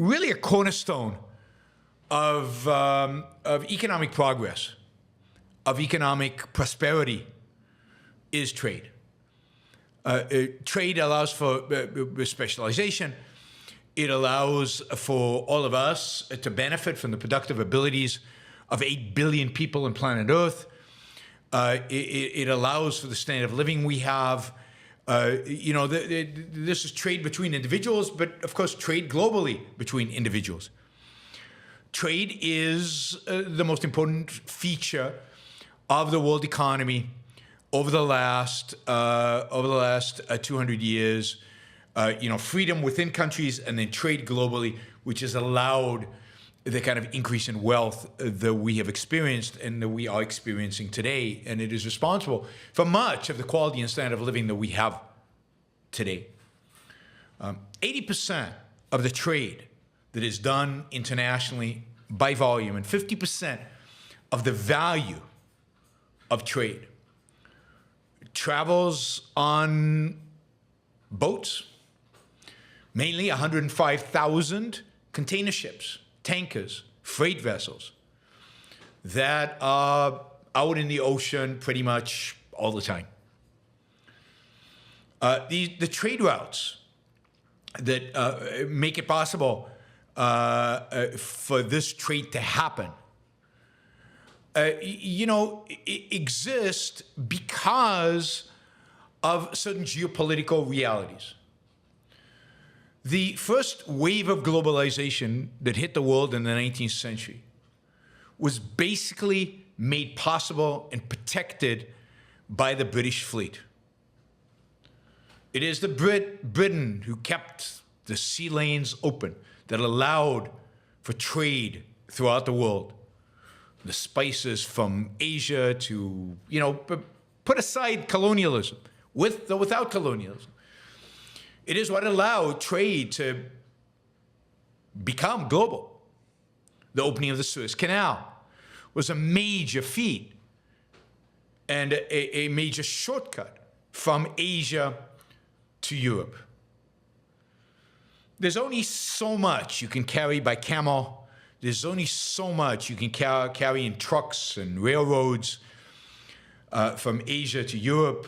really a cornerstone of economic progress, of economic prosperity, is trade. Trade allows for specialization. It allows for all of us to benefit from the productive abilities of 8 billion people on planet Earth. It allows for the standard of living we have. This is trade between individuals, but of course trade globally between individuals. Trade is the most important feature of the world economy over the last 200 years. Freedom within countries and then trade globally, which has allowed the kind of increase in wealth that we have experienced and that we are experiencing today. And it is responsible for much of the quality and standard of living that we have today. 80% of the trade that is done internationally by volume and 50% of the value of trade travels on boats, mainly 105,000 container ships, tankers, freight vessels that are out in the ocean pretty much all the time. The trade routes that make it possible for this trade to happen, exist because of certain geopolitical realities. The first wave of globalization that hit the world in the 19th century was basically made possible and protected by the British fleet. It is the Britain who kept the sea lanes open that allowed for trade throughout the world. The spices from Asia to, put aside colonialism, with or without colonialism. It is what allowed trade to become global. The opening of the Suez Canal was a major feat and a major shortcut from Asia to Europe. There's only so much you can carry by camel. There's only so much you can carry in trucks and railroads from Asia to Europe.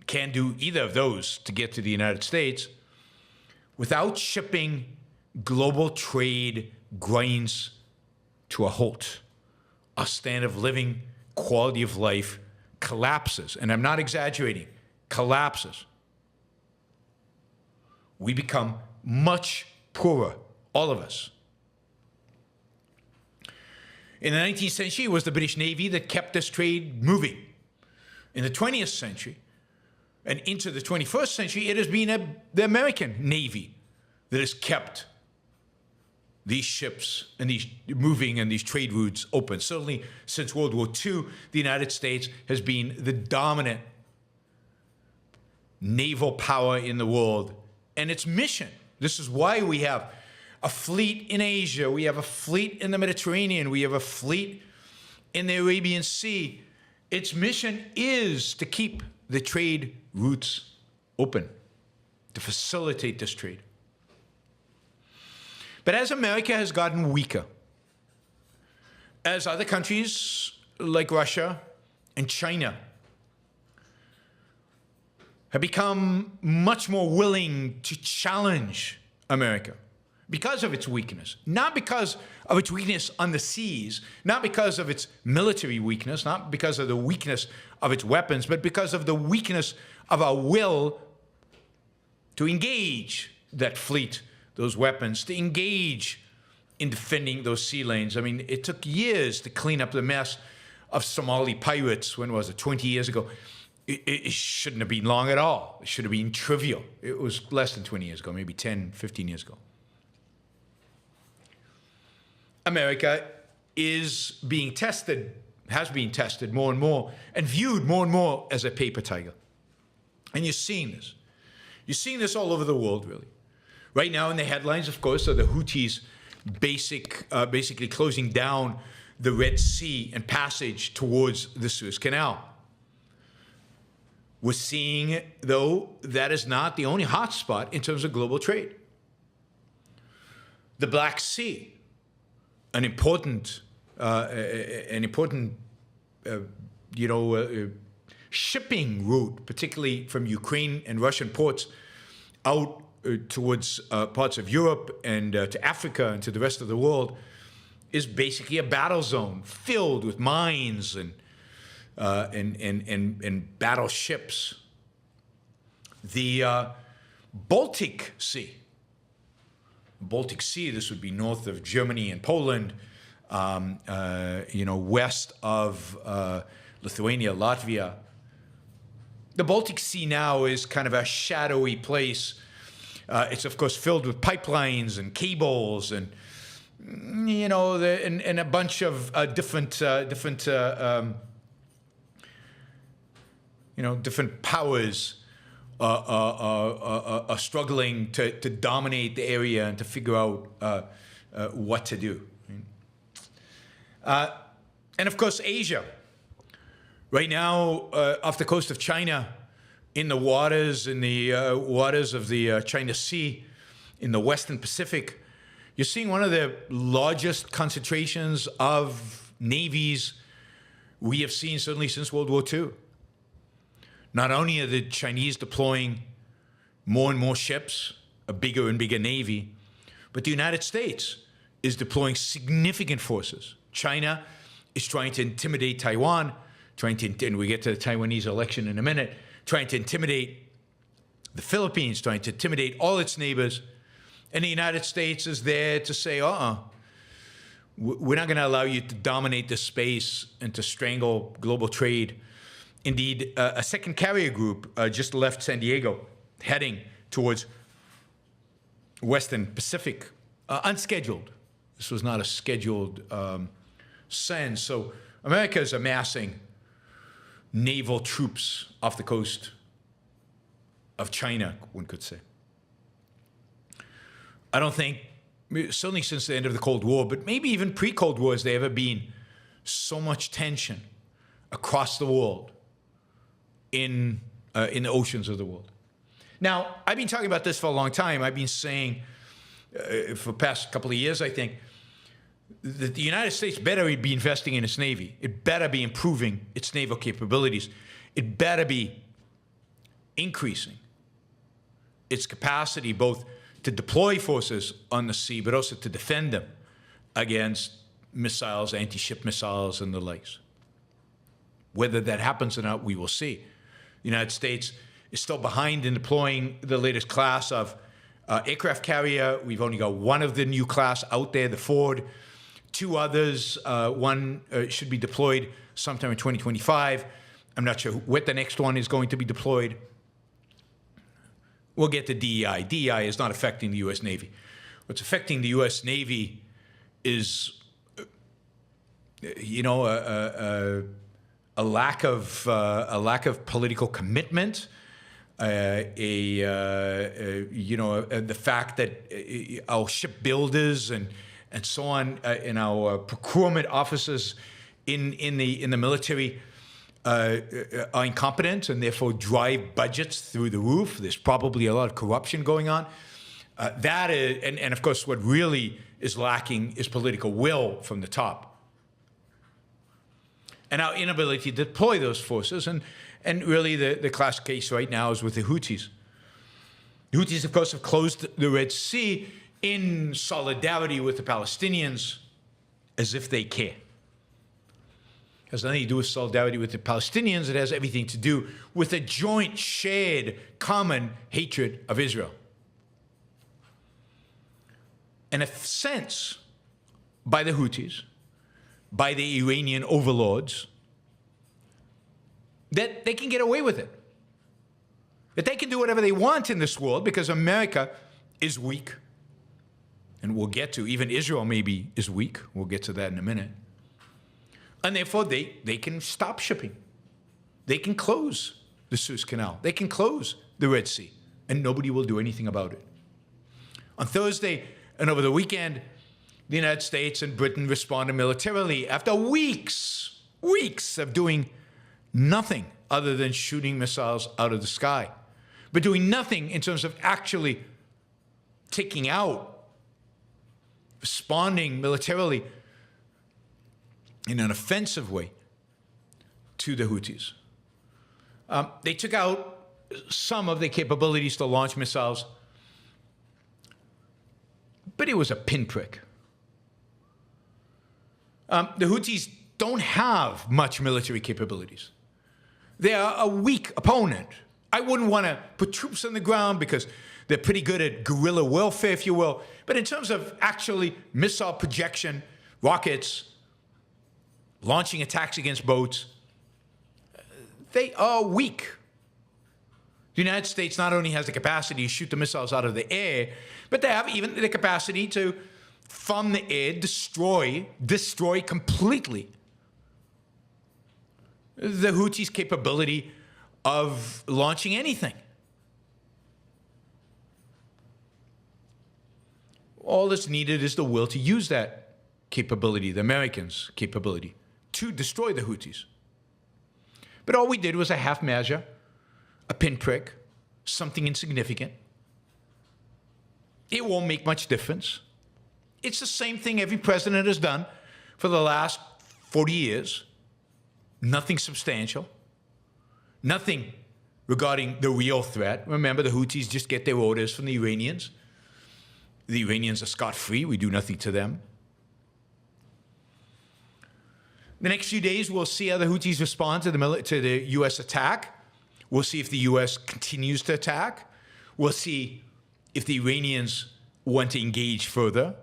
Can't do either of those to get to the United States. Without shipping, global trade grinds to a halt. Our standard of living, quality of life collapses. And I'm not exaggerating, collapses. We become much poorer, all of us. In the 19th century, it was the British Navy that kept this trade moving. In the 20th century, and into the 21st century, it has been the American Navy that has kept these ships and these moving and these trade routes open. Certainly since World War II, the United States has been the dominant naval power in the world. And its mission, this is why we have a fleet in Asia, we have a fleet in the Mediterranean, we have a fleet in the Arabian Sea. Its mission is to keep the trade routes open, to facilitate this trade. But as America has gotten weaker, as other countries like Russia and China have become much more willing to challenge America because of its weakness, not because of its weakness on the seas, not because of its military weakness, not because of the weakness of its weapons, but because of the weakness of our will to engage that fleet, those weapons, to engage in defending those sea lanes. I mean, it took years to clean up the mess of Somali pirates. When was it? 20 years ago. It shouldn't have been long at all. It should have been trivial. It was less than 20 years ago, maybe 10, 15 years ago. America is being tested, has been tested more and more, and viewed more and more as a paper tiger. And you're seeing this. You're seeing this all over the world, really. Right now in the headlines, of course, are the Houthis basically closing down the Red Sea and passage towards the Suez Canal. We're seeing, though, that is not the only hotspot in terms of global trade. the Black Sea, an important, shipping route, particularly from Ukraine and Russian ports out towards parts of Europe and to Africa and to the rest of the world, is basically a battle zone filled with mines and battleships. The Baltic Sea. Baltic Sea, this would be north of Germany and Poland, west of Lithuania, Latvia. The Baltic Sea now is kind of a shadowy place. It's, of course, filled with pipelines and cables and, and a bunch of different powers are struggling to dominate the area and to figure out what to do. And of course, Asia. Right now, off the coast of China, in the waters of the China Sea, in the Western Pacific, you're seeing one of the largest concentrations of navies we have seen certainly since World War II. Not only are the Chinese deploying more and more ships, a bigger and bigger navy, but the United States is deploying significant forces. China is trying to intimidate Taiwan, and we get to the Taiwanese election in a minute, trying to intimidate the Philippines, trying to intimidate all its neighbors. And the United States is there to say, we're not going to allow you to dominate this space and to strangle global trade. Indeed, a second carrier group just left San Diego, heading towards Western Pacific, unscheduled. This was not a scheduled send. So America is amassing naval troops off the coast of China, one could say. I don't think, certainly since the end of the Cold War, but maybe even pre-Cold War, has there ever been so much tension across the world in the oceans of the world. Now, I've been talking about this for a long time. I've been saying for the past couple of years, I think, that the United States better be investing in its Navy. It better be improving its naval capabilities. It better be increasing its capacity both to deploy forces on the sea, but also to defend them against missiles, anti-ship missiles, and the likes. Whether that happens or not, we will see. The United States is still behind in deploying the latest class of aircraft carrier. We've only got one of the new class out there, the Ford. Two others, one should be deployed sometime in 2025. I'm not sure what the next one is going to be deployed. We'll get to DEI. DEI is not affecting the U.S. Navy. What's affecting the U.S. Navy is, a lack of political commitment. The fact that our shipbuilders and so on, in our procurement officers in the military are incompetent and therefore drive budgets through the roof. There's probably a lot of corruption going on. That is, and of course, what really is lacking is political will from the top, and our inability to deploy those forces. And really, the classic case right now is with the Houthis. The Houthis, of course, have closed the Red Sea in solidarity with the Palestinians, as if they care. It has nothing to do with solidarity with the Palestinians. It has everything to do with a joint, shared, common hatred of Israel. And a sense by the Houthis, by the Iranian overlords, that they can get away with it. That they can do whatever they want in this world because America is weak. And we'll get to, even Israel maybe is weak. We'll get to that in a minute. And therefore, they can stop shipping. They can close the Suez Canal. They can close the Red Sea. And nobody will do anything about it. On Thursday and over the weekend, the United States and Britain responded militarily after weeks of doing nothing other than shooting missiles out of the sky, but doing nothing in terms of actually taking out responding militarily in an offensive way to the Houthis. They took out some of their capabilities to launch missiles, but it was a pinprick. The Houthis don't have much military capabilities. They are a weak opponent. I wouldn't want to put troops on the ground because they're pretty good at guerrilla warfare, if you will. But in terms of actually missile projection, rockets, launching attacks against boats, they are weak. The United States not only has the capacity to shoot the missiles out of the air, but they have even the capacity to, from the air, destroy completely the Houthis' capability of launching anything. All that's needed is the will to use that capability, the Americans' capability, to destroy the Houthis. But all we did was a half measure, a pinprick, something insignificant. It won't make much difference. It's the same thing every president has done for the last 40 years. Nothing substantial. Nothing regarding the real threat. Remember, the Houthis just get their orders from the Iranians. The Iranians are scot-free. We do nothing to them. The next few days, we'll see how the Houthis respond to the U.S. attack. We'll see if the U.S. continues to attack. We'll see if the Iranians want to engage further.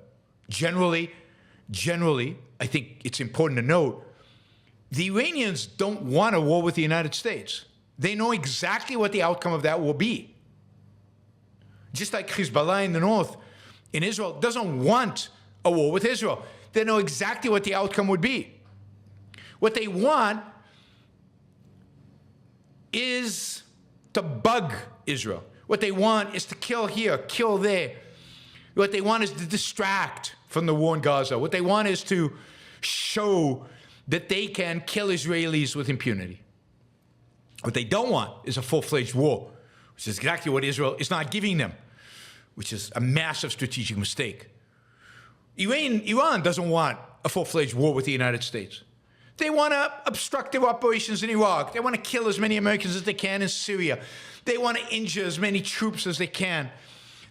Generally, I think it's important to note, the Iranians don't want a war with the United States. They know exactly what the outcome of that will be. Just like Hezbollah in the north, in Israel, doesn't want a war with Israel. They know exactly what the outcome would be. What they want is to bug Israel. What they want is to kill here, kill there. What they want is to distract from the war in Gaza. What they want is to show that they can kill Israelis with impunity. What they don't want is a full-fledged war, which is exactly what Israel is not giving them, which is a massive strategic mistake. Iran doesn't want a full-fledged war with the United States. They want to obstruct their operations in Iraq. They want to kill as many Americans as they can in Syria. They want to injure as many troops as they can.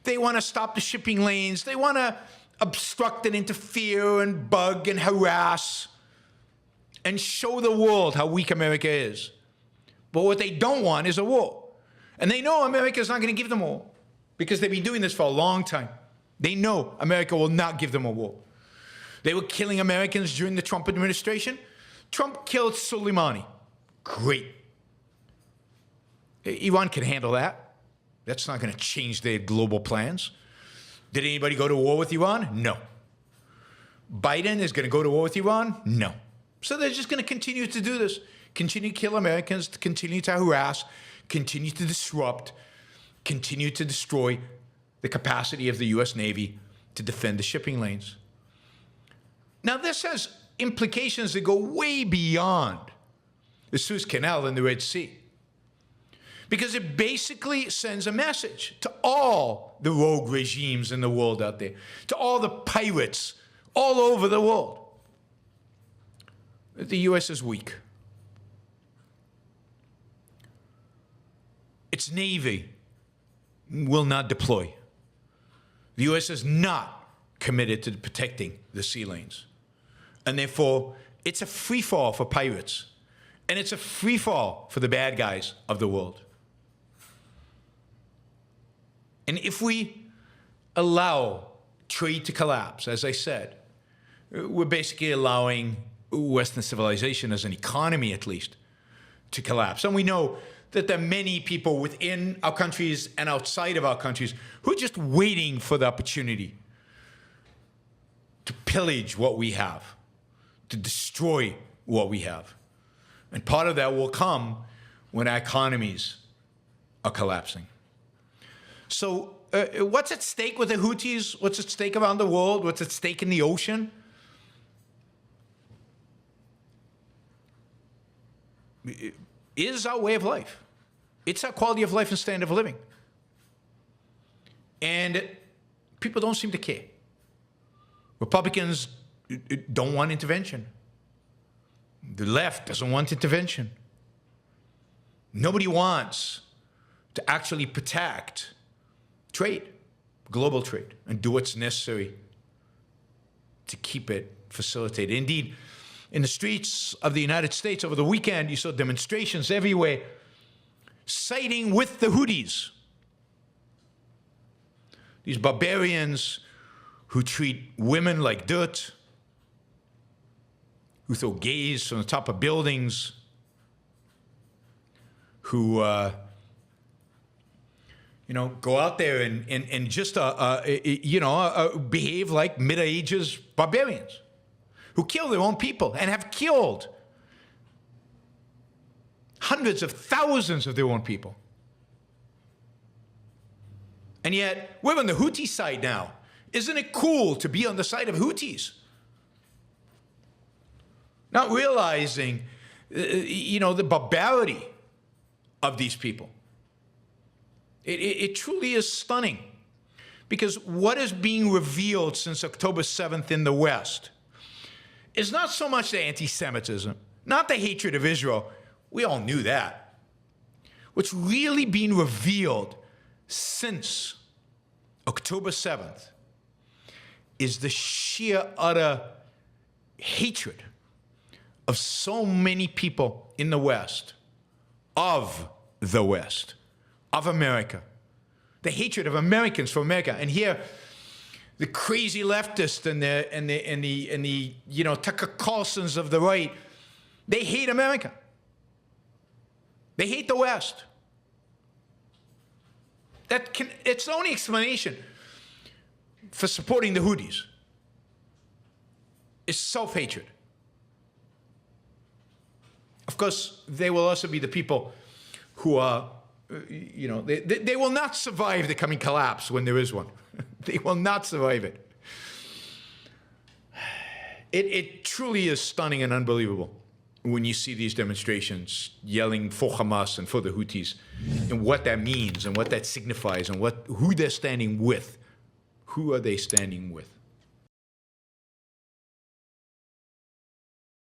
They want to stop the shipping lanes. They want to obstruct and interfere and bug and harass and show the world how weak America is. But what they don't want is a war. And they know America is not going to give them a war because they've been doing this for a long time. They know America will not give them a war. They were killing Americans during the Trump administration. Trump killed Soleimani. Great. Iran can handle that. That's not going to change their global plans. Did anybody go to war with Iran? No. Biden is going to go to war with Iran? No. So they're just going to continue to do this, continue to kill Americans, continue to harass, continue to disrupt, continue to destroy the capacity of the U.S. Navy to defend the shipping lanes. Now, this has implications that go way beyond the Suez Canal and the Red Sea, because it basically sends a message to all the rogue regimes in the world out there, to all the pirates all over the world. The U.S. is weak. Its Navy will not deploy. The U.S. is not committed to protecting the sea lanes. And therefore, it's a free-fall for pirates. And it's a free-fall for the bad guys of the world. And if we allow trade to collapse, as I said, we're basically allowing Western civilization, as an economy at least, to collapse. And we know that there are many people within our countries and outside of our countries who are just waiting for the opportunity to pillage what we have, to destroy what we have. And part of that will come when our economies are collapsing. So what's at stake with the Houthis? What's at stake around the world? What's at stake in the ocean? It is our way of life. It's our quality of life and standard of living. And people don't seem to care. Republicans don't want intervention. The left doesn't want intervention. Nobody wants to actually protect trade, global trade, and do what's necessary to keep it facilitated. Indeed, in the streets of the United States over the weekend, you saw demonstrations everywhere siding with the Houthis. These barbarians who treat women like dirt, who throw gays from the top of buildings, who go out there and just behave like Middle Ages barbarians, who kill their own people and have killed hundreds of thousands of their own people. And yet, we're on the Houthi side now. Isn't it cool to be on the side of Houthis? Not realizing, the barbarity of these people. It truly is stunning. Because what is being revealed since October 7th in the West is not so much the anti-Semitism, not the hatred of Israel. We all knew that. What's really being revealed since October 7th is the sheer, utter hatred of so many people in the West, of America. The hatred of Americans for America. And here, the crazy leftists and the Tucker Carlsons of the right, they hate America. They hate the West. It's the only explanation for supporting the Houthis. Is self-hatred. Of course, they will also be the people who are, they will not survive the coming collapse when there is one. They will not survive it. It truly is stunning and unbelievable when you see these demonstrations yelling for Hamas and for the Houthis, and what that means and what that signifies and who they're standing with. Who are they standing with?